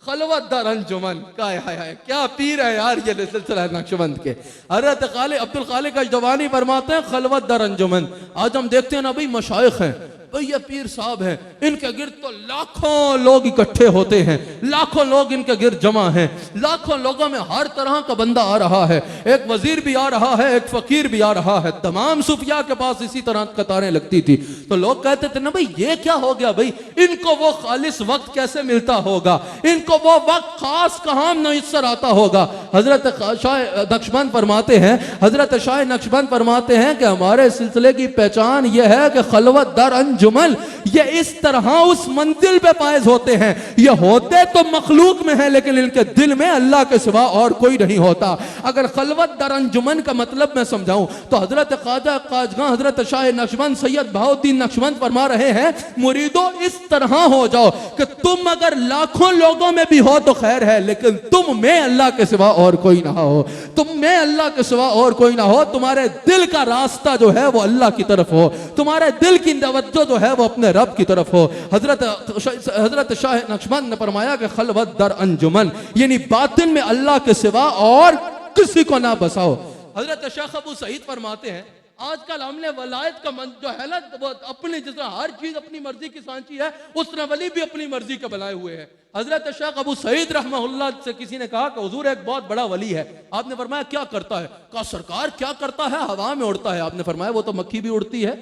खलवत दर अंजुमन का है, क्या पीर है यार ये सिलसिला नक्शबंद के। हज़रत अब्दुल खालिक अजदवानी फरमाते हैं खलवत दर अंजुमन। आज हम देखते हैं ना भाई मशाइख हैं, भाई ये पीर साहब हैं, इनके गिर्द तो लाखों लोग इकट्ठे होते हैं, लाखों लोग इनके गिर्द जमा हैं, लाखों लोगों में हर तरह का बंदा आ रहा है, एक वजीर भी आ रहा है, एक फकीर भी आ रहा है, तमाम सूफिया के पास इसी तरह कतारें लगती थी। तो लोग कहते थे ना भाई ये क्या हो गया, भाई इनको वो खालिस वक्त कैसे मिलता होगा, इनको वो वक्त खास कहाँ मुयस्सर आता होगा। हजरत शाह नक्शबंद फरमाते हैं, हजरत शाह नक्शबंद फरमाते हैं कि हमारे सिलसिले की पहचान यह है कि खलवत दर जुमल ये इस तरह उस मंजिल पे पायज होते हैं, ये होते तो मखलूक में है लेकिन इनके दिल में अल्लाह के सिवा और कोई नहीं होता। अगर खलवत दर अंजुमन का मतलब मैं समझाऊं तो हजरत ख्वाजा काजगां हजरत शाह नक्शबंद सैयद बहाउद्दीन नक्शबंद फरमा रहे हैं, मुरीदों इस तरह हो जाओ कि तुम अगर लाखों लोगों में भी हो तो खैर है, लेकिन तुम में अल्लाह के सिवा और कोई ना हो, तुम में अल्लाह के सिवा और कोई ना हो, तुम्हारे दिल का रास्ता जो है वो अल्लाह की तरफ हो, तुम्हारे दिल की तवज्जो जो है वो अपने रब की तरफ हो। हजरत शाह नक्शबंद ने फरमाया कि खलवत दर अंजुमन यानी बातिन में अल्लाह के सिवा और किसी को ना बसाओ। हजरत शेख अबू सईद फरमाते हैं आजकल हमने वलायत का मन जो है ना वो अपनी जिस तरह हर चीज अपनी मर्जी की सांची है, उस तरह वली भी अपनी मर्जी के बनाए हुए हैं। हजरत शेख अबू सईद रहमहुल्लाह से किसी ने कहा कि हुजूर एक बहुत बड़ा वली है, आपने फरमाया क्या करता है, कहा सरकार क्या करता है, हवा में उड़ता है। आपने फरमाया वो तो मक्खी भी उड़ती है।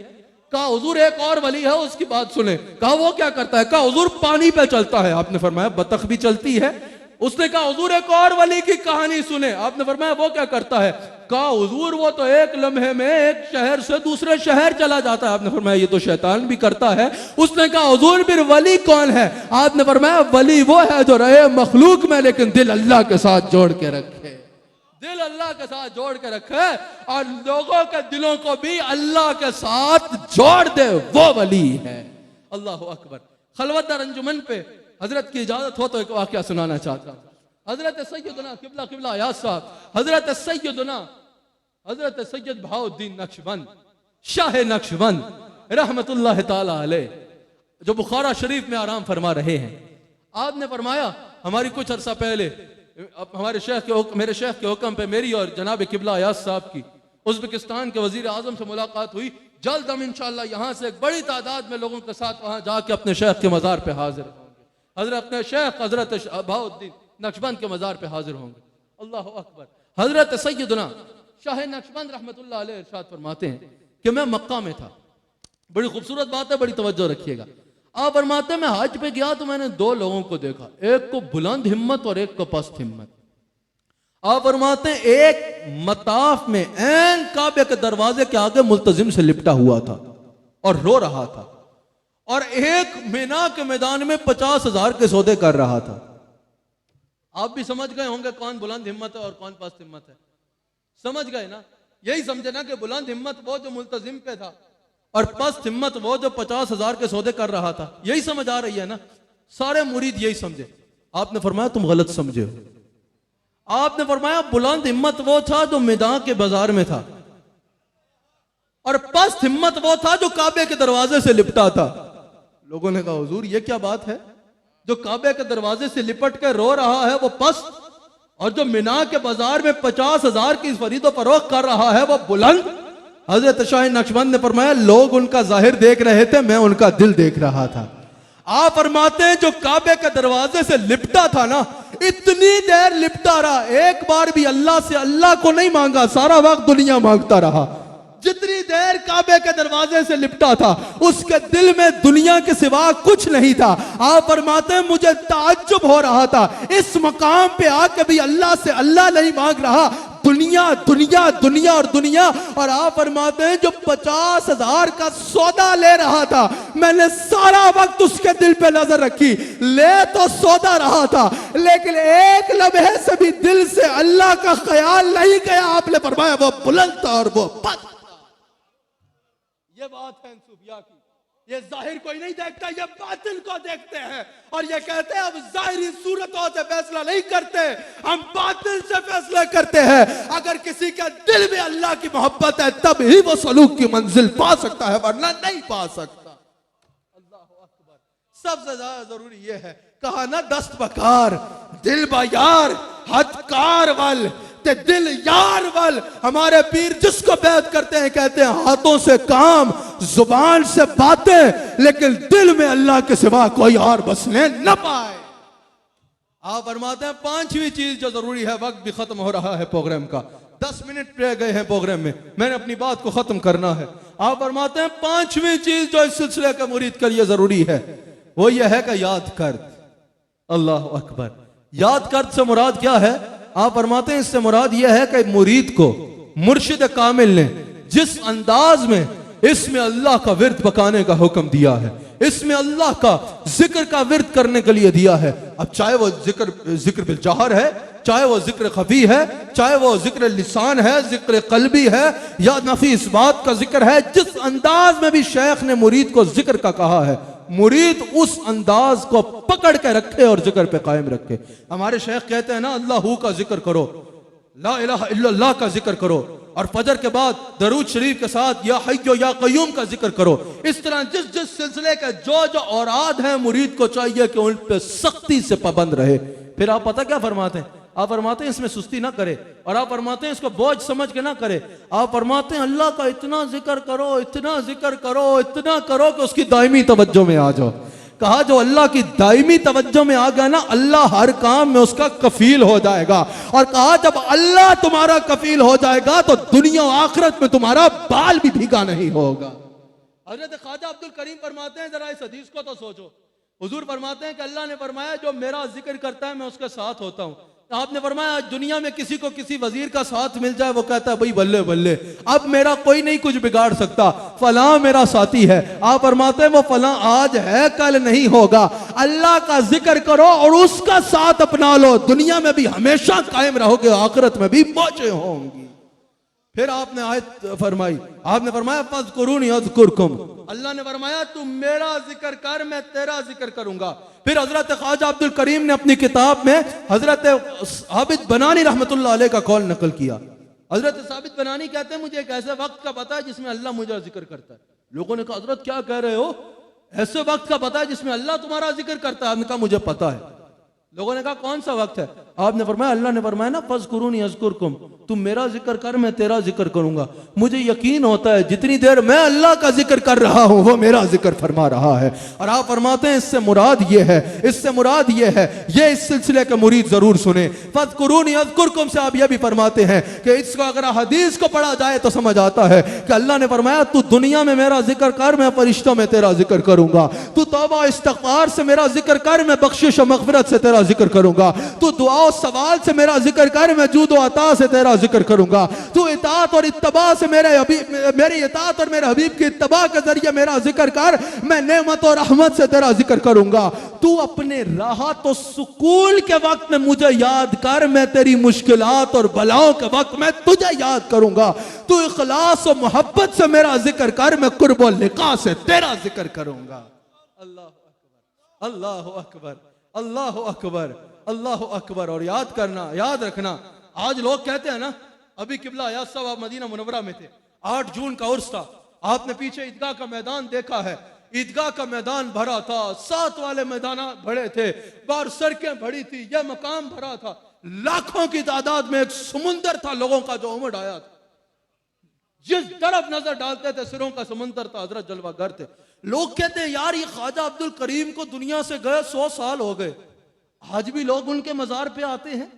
कहा हुजूर एक और वली है उसकी बात सुने। कहा वो क्या करता है, कहा हुजूर पानी पे चलता है। आपने फरमाया बतख भी चलती है। उसने कहा हुजूर एक और वली की कहानी सुने। आपने फरमाया वो क्या करता है, कहा हुजूर वो तो एक लम्हे में एक शहर से दूसरे शहर चला जाता है। आपने फरमाया ये तो शैतान भी करता है। उसने कहा हुजूर फिर वली कौन है। आपने फरमाया वली वो है जो रहे मखलूक में लेकिन दिल अल्लाह के साथ जोड़ के रखे, दिल अल्लाह के साथ जोड़ के रखे और लोगों के दिलों को भी अल्लाह के साथ जोड़ दे, वो वली है। अल्लाह अकबर। खलवत दर अंजुमन पे हजरत की इजाजत हो तो एक वाकया सुनाना चाहता हूँ। हजरत सैयदना किबला किबला याद साहब हजरत सैयदना हजरत सैयद बहाउद्दीन नक्शबंद शाह नक्शबंद रहमतुल्लाह ताला अलैह जो बुखारा शरीफ में आराम फरमा रहे हैं, आपने फरमाया हमारी कुछ अरसा पहले हमारे मेरे शेख के हुक्म पे मेरी और जनाब किबला याद साहब की उज़्बेकिस्तान के वजीर आजम से मुलाकात हुई। जल्द हम इंशाअल्लाह यहाँ से एक बड़ी तादाद में लोगों के साथ वहाँ जाके अपने शेख के मज़ार पे हाजिर होंगे, हजरत अपने शेख हजरत बहाउद्दीन नक्शबंद के मज़ार पे हाजिर होंगे। अल्लाह अकबर। हजरत सैयदना शाह नक्शबंद रहमतुल्लाह अलैह इरशाद फरमाते हैं कि मैं मक्का में था, बड़ी खूबसूरत बात है, बड़ी तवज्जो रखिएगा। आप फरमाते मैं हज पे गया तो मैंने दो लोगों को देखा, एक को बुलंद हिम्मत और एक को पस्त हिम्मत। आप फरमाते एक मताफ में ऐन काबे के दरवाजे के आगे मुल्तजिम से लिपटा हुआ था और रो रहा था, और एक मीना के मैदान में 50,000 के सौदे कर रहा था। आप भी समझ गए होंगे कौन बुलंद हिम्मत है और कौन पस्त हिम्मत है, समझ गए ना। यही समझे ना कि बुलंद हिम्मत वो जो मुल्तजिम पे था और पस्त हिम्मत वो जो 50,000 के सौदे कर रहा था। यही समझ आ रही है ना, सारे मुरीद यही समझे। आपने फरमाया तुम गलत समझे हो। आपने फरमाया बुलंद हिम्मत वो था जो मैदान के बाजार में था और पस्त हिम्मत वो था जो काबे के दरवाजे से लिपटा था। लोगों ने कहा हुजूर ये क्या बात है, जो काबे के दरवाजे से लिपट के रो रहा है वो पस्त और जो मीना के बाजार में 50,000 की खरीदो फरोख्त कर रहा है वो बुलंद। हजरत शाह नक्शबंद ने फरमाया लोग उनका जाहिर देख रहे थे, मैं उनका दिल देख रहा था। आप फरमाते हैं जो काबे के दरवाजे से लिपटा था ना, इतनी देर लिपटा रहा, एक बार भी अल्लाह से अल्लाह को नहीं मांगा, सारा वक्त दुनिया मांगता रहा। जितनी देर काबे के दरवाजे से लिपटा था उसके दिल में दुनिया के सिवा कुछ नहीं था। आप फरमाते हैं मुझे ताज्जुब हो रहा था, इस मकाम पे आके भी अल्लाह से अल्लाह नहीं मांग रहा, दुनिया दुनिया दुनिया और दुनिया। और आप फरमाते हैं जो 50,000 का सौदा ले रहा था, मैंने सारा वक्त उसके दिल पे नजर रखी, ले तो सौदा रहा था लेकिन एक लम्हे से भी दिल से अल्लाह का ख्याल नहीं गया। आपने फरमाया वो बुलंद था और वो पस्त। ये बात है सूफिया की, ये जाहिर कोई नहीं देखता, ये बातिन को देखते हैं और ये कहते हैं हम जाहिरी सूरतों से फैसला नहीं करते, हम बातिन से फैसला करते हैं। अगर किसी किसी के दिल में अल्लाह की मोहब्बत है तब ही वो सलूक की मंजिल पा सकता है, वरना नहीं पा सकता। अल्लाह अकबर। सबसे ज्यादा जरूरी यह है, कहा ना दस्त बकार दिल बयार हथकार वल ते दिल यार वल। हमारे पीर जिसको बैत करते हैं कहते हैं हाथों से काम जुबान से बातें, लेकिन दिल में अल्लाह के सिवा कोई और बसने न पाए। आप फरमाते हैं पांचवी चीज जो जरूरी है, वक्त भी खत्म हो रहा है प्रोग्राम का, 10 मिनट रह गए हैं प्रोग्राम में, मैंने अपनी बात को खत्म करना है। आप फरमाते हैं पांचवी चीज जो इस सिलसिले का मुरीद के लिए जरूरी है वो यह है कि याद कर। अल्लाह अकबर। याद कर से मुराद क्या है? आप फरमाते हैं इससे मुराद यह है कि मुरीद को मुर्शिद कामिल ने जिस अंदाज में इसमें अल्लाह का विर्द पकाने का हुक्म दिया है, इसमें अल्लाह का जिक्र का विर्द करने के लिए दिया है, अब चाहे वो जिक्र बिल जहर है, चाहे वो जिक्र खफी है, चाहे वो जिक्र लिसान है, जिक्र कल्बी है, या नफी इस बात का जिक्र है, जिस अंदाज में भी शेख ने मुरीद को जिक्र का कहा है, मुरीद उस अंदाज को पकड़ के रखे और जिक्र पे कायम रखे। हमारे शेख कहते हैं ना, अल्लाह का जिक्र करो, ला इलाहा इल्लल्लाह का जिक्र करो, और फजर के बाद दरूद शरीफ के साथ या हय्यो या कय्यूम का जिक्र करो। इस तरह जिस जिस सिलसिले के जो जो औराद हैं मुरीद को चाहिए कि उन पे सख्ती से पाबंद रहे। फिर आप पता क्या फरमाते हैं? आप फरमाते हैं इसमें सुस्ती ना करे, और आप फरमाते हैं इसको बोझ समझ के ना करे। आप फरमाते हैं अल्लाह का इतना जिक्र करो, इतना जिक्र करो, इतना करो कि उसकी दायमी तवज्जो में आ जाओ। कहा जो अल्लाह की दायमी तवज्जो में आ गया ना, अल्लाह हर काम में उसका कफील हो जाएगा। और कहा जब अल्लाह तुम्हारा कफील हो जाएगा तो दुनिया आखिरत में तुम्हारा बाल भी भीगा नहीं होगा। हजरत ख्वाजा अब्दुल करीम फरमाते हैं, जरा इस हदीस को तो सोचो। हुजूर फरमाते हैं कि अल्लाह ने फरमाया जो मेरा जिक्र करता है मैं उसके साथ होता हूँ। आपने फरमाया दुनिया में किसी को किसी वजीर का साथ मिल जाए, वो कहता है भाई बल्ले बल्ले, अब मेरा कोई नहीं कुछ बिगाड़ सकता, फला मेरा साथी है। आप फरमाते हैं वो फला आज है कल नहीं होगा। अल्लाह का जिक्र करो और उसका साथ अपना लो, दुनिया में भी हमेशा कायम रहोगे, आखिरत में भी मौजें होंगी। फिर आपने आयत फरमाई, आपने फरमाया फज़कुरूनी अज़कुरकुम, अल्लाह ने फरमाया तू मेरा जिक्र कर मैं तेरा जिक्र करूंगा। फिर हजरत ख्वाजा अब्दुल करीम ने अपनी किताब में हजरत साबित बनानी रहमतुल्लाह अलैह का कौल नकल किया। हजरत साबित बनानी कहते हैं मुझे एक ऐसे वक्त का पता है जिसमें अल्लाह मुझा जिक्र करता है। लोगों ने कहा हजरत क्या कह रहे हो, ऐसे वक्त का पता है जिसमें अल्लाह तुम्हारा जिक्र करता है? आपने कहा मुझे पता है। लोगों ने कहा कौन सा वक्त है? आपने फरमाया अल्लाह ने फरमाया ना फज़कुरूनी अज़कुरकुम, तुम मेरा जिक्र कर मैं तेरा जिक्र करूंगा। मुझे यकीन होता है जितनी देर मैं अल्लाह का जिक्र कर रहा हूं वो मेरा जिक्र फरमा रहा है। और आप फरमाते हैं इससे मुराद ये है, इससे मुराद ये है, ये इस सिलसिले के मुरीद जरूर सुने। फज़कुरूनी अज़कुरकुम से आप ये भी फरमाते हैं कि इसको अगर हदीस को पढ़ा जाए तो समझ आता है कि अल्लाह ने फरमाया तू दुनिया में मेरा जिक्र कर मैं फरिश्तों में तेरा जिक्र करूंगा, तू तौबा इस्तिग़फ़ार से मेरा जिक्र कर मैं बख्शिश और मग़फ़िरत से तेरा जिक्र करूंगा, तू दुआ और सवाल से मेरा जिक्र कर मैं जूद और अता से तेरा जिक्र करूंगा, तू इताअत और इत्तबा से मेरी इताअत और मेरे हबीब की इत्तबा के जरिए मेरा जिक्र कर मैं नेमत और रहमत से तेरा जिक्र करूंगा, तू अपने राहत और सुकून के वक्त में मुझे याद कर मैं तेरी मुश्किलात और बलाओं के वक्त में तुझे याद करूंगा, तू इखलास और मोहब्बत से मेरा जिक्र कर मैं कुर्ब और लिका से तेरा जिक्र करूंगा। अल्लाह अकबर, अल्लाह अकबर, अल्लाह अकबर, अल्लाह अकबर। और याद करना, याद रखना, आज लोग कहते हैं ना, अभी किबला अयाज साहब आप मदीना मुनव्वरा में थे, 8 जून का उर्स था, आपने पीछे ईदगाह का मैदान देखा है, ईदगाह का मैदान भरा था, 7 वाले मैदान भरे थे, बाहर सड़कें भरी थी, यह मकाम भरा था, लाखों की तादाद में एक समुंदर था लोगों का जो उमड़ आया था, जिस तरफ नजर डालते थे सिरों का समुंदर था, हजरत जलवागर थे। लोग कहते हैं यार ये ख्वाजा अब्दुल करीम को दुनिया से गए 100 साल हो गए, आज भी लोग उनके मजार पे आते हैं।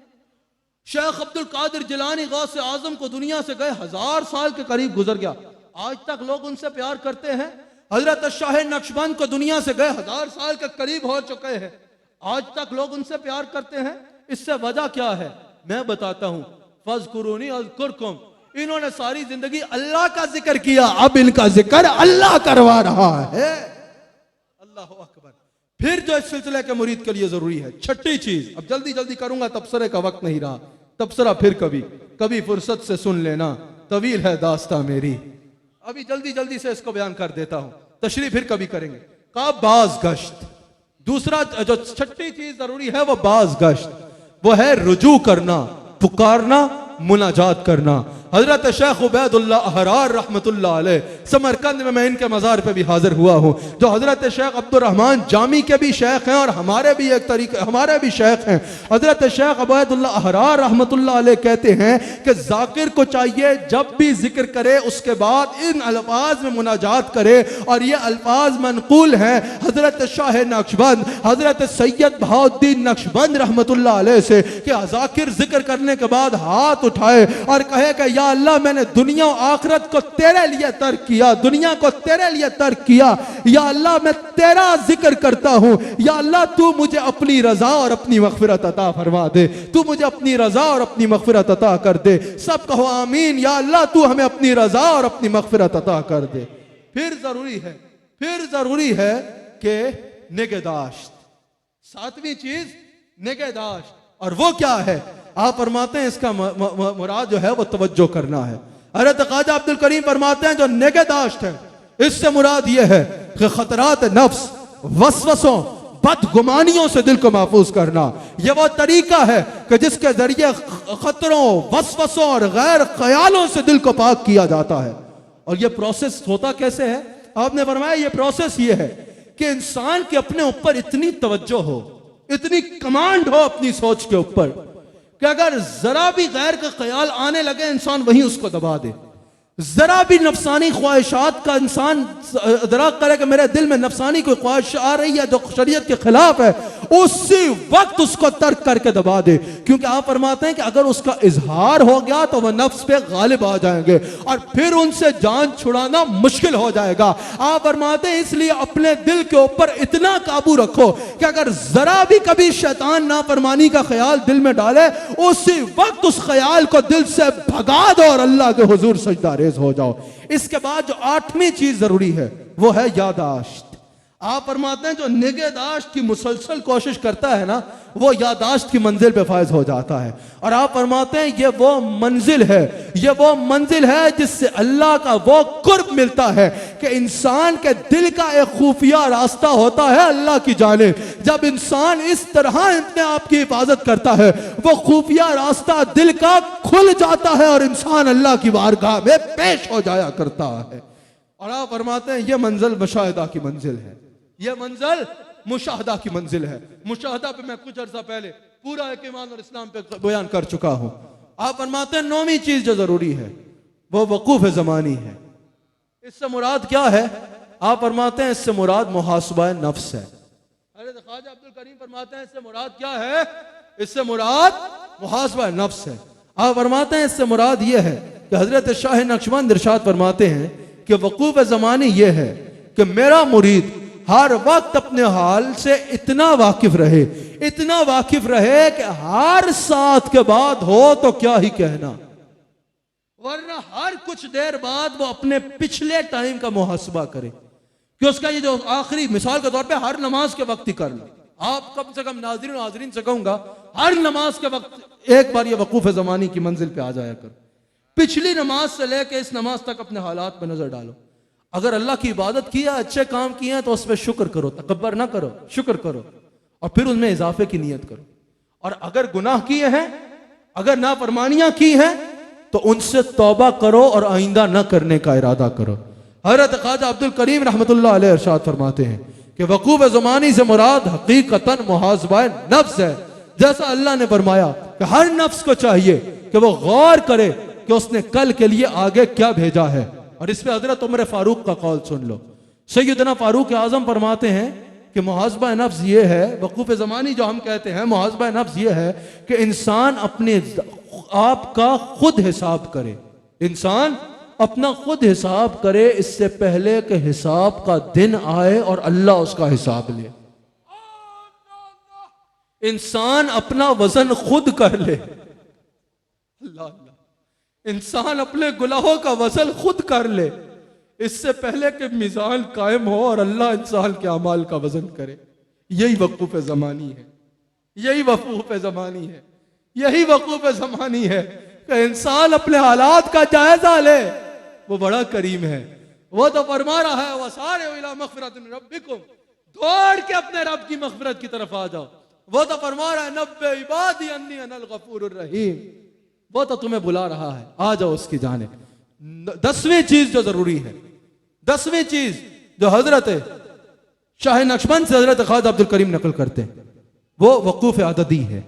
शेख अब्दुल कादिर जिलानी गौसे आजम को दुनिया से गए 1000 साल के करीब गुजर गया, आज तक लोग उनसे प्यार करते हैं। हजरत शाह नक्शबंद को दुनिया से गए 1000 साल के करीब हो चुके हैं, आज तक लोग उनसे प्यार करते हैं। इससे वजह क्या है मैं बताता हूं, फज़कुरूनी अज़कुरकुम, इन्होंने सारी जिंदगी अल्लाह का जिक्र किया, अब इनका जिक्र अल्लाह करवा रहा है। अल्लाह अकबर। फिर जो इस सिलसिले के मुरीद के लिए जरूरी है, छठी चीज, अब जल्दी जल्दी करूंगा, तबसरे का वक्त नहीं रहा, तबसरा फिर कभी कभी फुर्सत से सुन लेना, तवील है दास्ता मेरी, अभी जल्दी जल्दी से इसको बयान कर देता हूं, तशरीह फिर कभी करेंगे। का बाज गश्त, दूसरा जो छठी चीज जरूरी है वो बाज गश्त, वो है रुजू करना, पुकारना, मुनाजात करना। हजरत शेख उबैदुल्लाह अहरार रहमतुल्लाह अलैह, समरकंद में मैं इनके मज़ार पे भी हाजिर हुआ हूँ, जो हजरत शेख अब्दुर्रहमान जामी के भी शेख हैं और हमारे भी एक तरीके हमारे भी शेख हैं। हजरत शेख उबैदुल्लाह अहरार रहमतुल्लाह अलैह कहते हैं कि जाकिर को चाहिए जब भी जिक्र करे उसके बाद इन अल्फाज में मुनाजात करे, और ये अल्फाज मनकूल हैं हजरत शाह नक्शबंद हजरत सैयद बहाउद्दीन नक्शबंद रहमतुल्लाह अलैह से, कि जाकिर जिक्र करने के बाद हाथ उठाए और कहे कि या अल्लाह मैंने दुनिया और आखिरत को तेरे लिए तर्क किया, दुनिया को तेरे लिए तर्क किया, या अल्लाह मैं तेरा जिक्र करता हूं, या अल्लाह तू मुझे अपनी रजा और अपनी मगफिरत अता फरमा दे, तू मुझे अपनी रजा और अपनी मगफिरत अता कर दे। सब कहो आमीन। या अल्लाह तू हमें अपनी रजा और अपनी मगफिरत अता कर दे। फिर जरूरी है कि निगहदाश्त, सातवीं चीज निगहदाश्त, और वो क्या है? आप फरमाते हैं इसका मुराद जो है वो तवज्जो करना है। हज़रत ख्वाजा अब्दुल करीम फरमाते हैं जो निगहदाश्त है इससे मुराद ये है कि खतरात नफ्स, वसवसों, बदगुमानियों से दिल को महफूज करना। यह वो तरीका है कि जिसके जरिए खतरों, वसवसों और गैर ख्यालों से दिल को पाक किया जाता है। और यह प्रोसेस होता कैसे है? आपने फरमाया यह प्रोसेस ये है कि इंसान के अपने ऊपर इतनी तवज्जो हो, इतनी कमांड हो अपनी सोच के ऊपर कि अगर जरा भी गैर का ख्याल आने लगे इंसान वहीं उसको दबा दे। जरा भी नफसानी ख्वाहिशात का इंसान इदराक करे कि मेरे दिल में नफसानी कोई ख्वाहिश आ रही है जो शरीयत के खिलाफ है, उसी वक्त उसको तर्क करके दबा दे। क्योंकि आप फरमाते हैं कि अगर उसका इजहार हो गया तो वह नफ्स पे गालिब आ जाएंगे और फिर उनसे जान छुड़ाना मुश्किल हो जाएगा। आप फरमाते हैं इसलिए अपने दिल के ऊपर इतना काबू रखो कि अगर जरा भी कभी शैतान नाफरमानी का ख्याल दिल में डाले, उसी वक्त उस ख्याल को दिल से भगा दो और अल्लाह के हुजूर सजदा रेज़ हो जाओ। इसके बाद जो आठवीं चीज जरूरी है वो है यादाश्त। आप फरमाते हैं जो निगहदाश्त की मुसलसल कोशिश करता है ना, वो यादाश्त की मंजिल पे फायज हो जाता है। और आप फरमाते हैं ये वो मंजिल है जिससे अल्लाह का वो कुर्ब मिलता है कि इंसान के दिल का एक खुफिया रास्ता होता है अल्लाह की जानिब। जब इंसान इस तरह अपने आप की हिफाजत करता है, वो खुफिया रास्ता दिल का खुल जाता है और इंसान अल्लाह की बारगाह में पेश हो जाया करता है। और आप फरमाते हैं ये मंजिल मुशाहिदा की मंजिल है, यह मंजिल मुशाहदा की मंजिल है। मुशाहदा पे मैं कुछ अर्सा पहले पूरा एक ईमान और इस्लाम पे बयान कर चुका हूं। आप फरमाते हैं नौवीं चीज जो जरूरी है वो वकूफ ज़मानी है। इससे मुराद क्या है? आप फरमाते हैं इससे मुराद मुहासबा नफ्स है। हज़रत ख्वाजा अब्दुल करीम फरमाते हैं इससे मुराद क्या है? इससे मुराद मुहासबा नफ्स है। आप फरमाते हैं इससे मुराद यह है कि हजरत शाह नक्शबंद इरशाद फरमाते हैं कि वकूफ ज़मानी यह है कि मेरा मुरीद हर वक्त अपने हाल से इतना वाकिफ रहे कि हर साथ के बाद हो तो क्या ही कहना, वरना हर कुछ देर बाद वो अपने पिछले टाइम का मुहासबा करे कि उसका ये जो आखिरी, मिसाल के तौर पे हर नमाज के वक्त ही कर लो। आप कम से कम नाज़रीन से कहूंगा हर नमाज के वक्त एक बार ये वकूफ ज़मानी की मंजिल पे आ जाया करो। पिछली नमाज से लेकर इस नमाज तक अपने हालात पर नजर डालो। अगर अल्लाह की इबादत किया, अच्छे काम किए हैं तो उस पर शुक्र करो, तकब्बर ना करो, शुक्र करो और फिर उनमें इजाफे की नीयत करो। और अगर गुनाह किए हैं, अगर नाफरमानियां की हैं तो उनसे तौबा करो और आइंदा न करने का इरादा करो। हज़रत ख्वाजा अब्दुल करीम रहमतुल्लाह अलैह इरशाद फरमाते हैं कि वकूफ ज़मानी से मुराद हकीकतन मुहासबा नफ्स है। जैसा अल्लाह ने फरमाया कि हर नफ्स को चाहिए कि वो गौर करे कि उसने कल के लिए आगे क्या भेजा है। और इस पे हजरत उमर फारूक का कौल सुन लो। सैयदना फारूक आजम फरमाते हैं कि मुहासबा नफ्स ये है, वकूफ ज़मानी जो हम कहते हैं, मुहासबा नफ्स ये है कि इंसान अपने आप का खुद हिसाब करे। इंसान अपना खुद हिसाब करे इससे पहले कि हिसाब का दिन आए और अल्लाह उसका हिसाब ले। इंसान अपना वजन खुद कर ले। अल्लाह अल्लाह, इंसान अपने गुनाहों का वजन खुद कर ले इससे पहले कि मिजान कायम हो और अल्लाह इंसान के अमाल का वजन करे। यही वकूफ ज़मानी है, यही वकूफ ज़मानी है, यही वकूफ ज़मानी है कि इंसान अपने हालात का जायजा ले। वो बड़ा करीम है, वो तो फरमा रहा है वसारे इला मग़फ़िरत मिन रब्बिकुम, दौड़ के अपने रब की मग़फ़िरत की तरफ आ जाओ। वो तो फरमा रहा है नब्बे इबादी अन्नी अनल गफूरुर रहीम, वो तो तुम्हें बुला रहा है, आ जाओ उसकी जानिब। 10वीं चीज जो जरूरी है, 10वीं चीज जो हजरत शाह नक्शबंद से हजरत ख्वाजा अब्दुल करीम नकल करते हैं, वो वकूफ अददी है।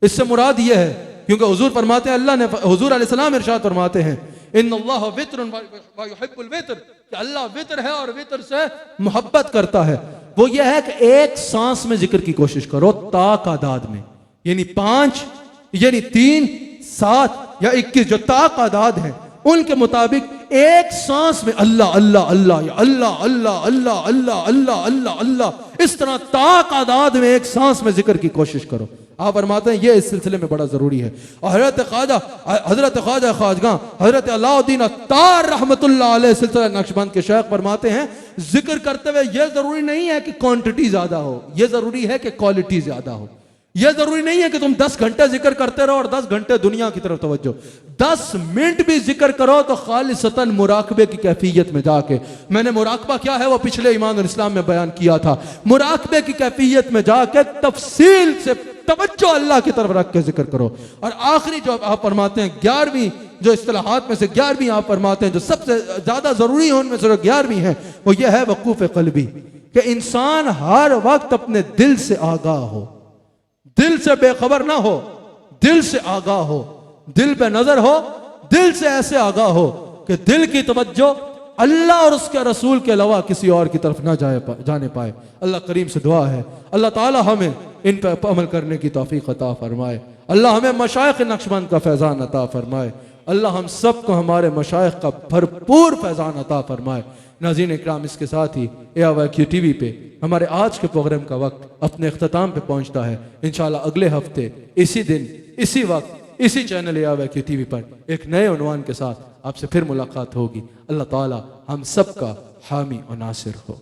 इससे मुराद ये है, क्योंकि हुजूर फरमाते हैं, अल्लाह ने, हुजूर अलैहिस्सलाम इरशाद फरमाते हैं, इन्नल्लाह वित्रुन व युहिब्बुल वित्र, कि अल्लाह वित्र है और वित्र से मोहब्बत करता है। वो ये है कि एक सांस में जिक्र की कोशिश करो, तादाद में, यानी 5, यानी 3, 7 या 21 जो तादाद है उनके मुताबिक एक सांस में अल्लाह अल्लाह अल्लाह या अल्लाह अल्लाह अल्लाह अल्लाह अल्लाह अल्लाह अल्लाह, इस तरह तादाद में एक सांस में जिक्र की कोशिश करो। आप फरमाते हैं ये इस सिलसिले में बड़ा जरूरी है। और हजरत ख्वाजा खाजगा हजरत अलाउद्दीन अत्तार रहमतुल्लाह अलैह सिलसिला नक्शबंद के शेख फरमाते हैं, जिक्र करते हुए यह जरूरी नहीं है कि क्वांटिटी ज्यादा हो, यह जरूरी है कि क्वालिटी ज्यादा हो। यह जरूरी नहीं है कि तुम 10 घंटे जिक्र करते रहो और 10 घंटे दुनिया की तरफ तवज्जो, 10 मिनट भी जिक्र करो तो खालिसतन मुराकबे की कैफियत में जाके, मैंने मुराकबा क्या है वो पिछले ईमान और इस्लाम में बयान किया था, मुराकबे की कैफियत में जाके तफसील से तवज्जो अल्लाह की तरफ रख के जिक्र करो। और आखिरी जो आप फरमाते हैं 11वीं जो इस्तिलाहात में से 11वीं आप फरमाते हैं जो सबसे ज्यादा जरूरी है उनमें से 11वीं है, वो यह है वकूफ क़ल्बी, कि इंसान हर वक्त अपने दिल से आगाह हो, दिल से बेखबर ना हो, दिल से आगाह हो, दिल पे नजर हो, दिल से ऐसे आगाह हो कि दिल की तवज्जो अल्लाह और उसके रसूल के अलावा किसी और की तरफ ना जाने पाए। अल्लाह करीम से दुआ है, अल्लाह ताला हमें इन पर अमल करने की तौफीक अता फरमाए। अल्लाह हमें मशाइख नक्शबंद का फैजान अता फरमाए। अल्लाह हम सबको हमारे मशाइख का भरपूर फैजान अता फरमाए। नाज़रीन इकराम, इसके साथ ही AWQ TV पे हमारे आज के प्रोग्राम का वक्त अपने अख्ताम पे पहुंचता है। इंशाल्लाह अगले हफ्ते इसी दिन इसी वक्त इसी चैनल AWQ TV पर एक नए उन्वान के साथ आपसे फिर मुलाकात होगी। अल्लाह ताला हम सबका हामी और नासिर हो।